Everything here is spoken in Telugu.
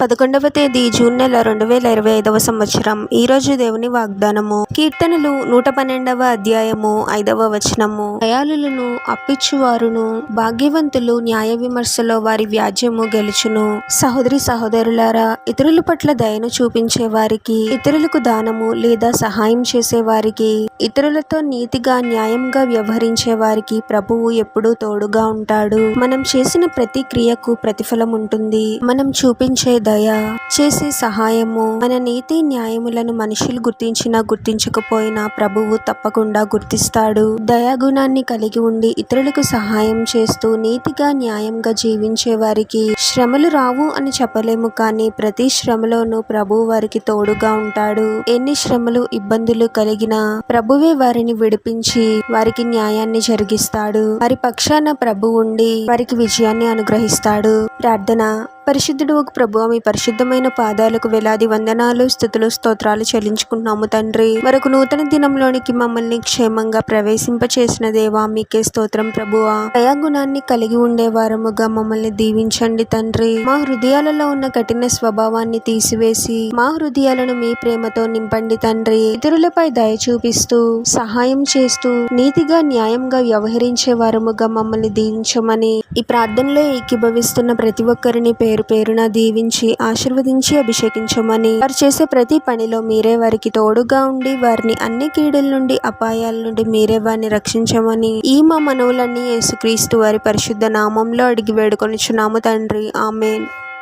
11వ తేదీ జూన్ నెల 2025వ సంవత్సరం. ఈరోజు దేవుని వాగ్దానము. కీర్తనలు 112వ అధ్యాయము 5వ వచనము. దయాళులను అప్పిచ్చువారును భాగ్యవంతులు న్యాయ విమర్శలో వారి వ్యాజ్యము గెలుచును. సహోదరి సహోదరులారా, ఇతరుల పట్ల దయను చూపించే వారికి, ఇతరులకు దానము లేదా సహాయం చేసే వారికి, ఇతరులతో నీతిగా న్యాయంగా వ్యవహరించే వారికి ప్రభువు ఎప్పుడూ తోడుగా ఉంటాడు. మనం చేసిన ప్రతి క్రియకు ప్రతిఫలం ఉంటుంది. మనం చూపించే దయ, చేసే సహాయము, మన నీతి న్యాయములను మనుషులు గుర్తించినా గుర్తించకపోయినా ప్రభువు తప్పకుండా గుర్తిస్తాడు. దయాగుణాన్ని కలిగి ఉండి ఇతరులకు సహాయం చేస్తూ నీతిగా న్యాయంగా జీవించే వారికి శ్రమలు రావు అని చెప్పలేము, కానీ ప్రతి శ్రమలోనూ ప్రభువు వారికి తోడుగా ఉంటాడు. ఎన్ని శ్రమలు ఇబ్బందులు కలిగినా ప్రభువే వారిని విడిపించి వారికి న్యాయాన్ని జరిగిస్తాడు. వారి పక్షాన ప్రభు ఉండి వారికి విజయాన్ని అనుగ్రహిస్తాడు. ప్రార్థన. పరిశుద్ధుడు ప్రభువా, మీ పరిశుద్ధమైన పాదాలకు వేలాది వందనాలు, స్తుతులు, స్తోత్రాలు చెల్లించుకుంటున్నాము తండ్రి. మరొక నూతన దినంలోనికి మమ్మల్ని క్షేమంగా ప్రవేశింపచేసిన దేవా, మీకే స్తోత్రం ప్రభువా. దయాగుణాన్ని కలిగి ఉండే వారముగా మమ్మల్ని దీవించండి తండ్రి. మా హృదయాలలో ఉన్న కఠిన స్వభావాన్ని తీసివేసి మా హృదయాలను మీ ప్రేమతో నింపండి తండ్రి. ఇతరులపై దయ చూపిస్తూ సహాయం చేస్తూ నీతిగా న్యాయంగా వ్యవహరించే వారముగా మమ్మల్ని దీవించమని ఈ ప్రార్థనలో ఏకీభవిస్తున్న ప్రతి ఒక్కరిని పేరు పేరున దీవించి ఆశీర్వదించి అభిషేకించమని, వారు చేసే ప్రతి పనిలో మీరే వారికి తోడుగా ఉండి వారిని అన్ని కీడుల నుండి అపాయాల నుండి మీరే వారిని రక్షించమని ఈ మా మనవులన్నీ యేసుక్రీస్తు వారి పరిశుద్ధ నామంలో అడిగి వేడుకొనిచున్నాము తండ్రి. ఆమేన్.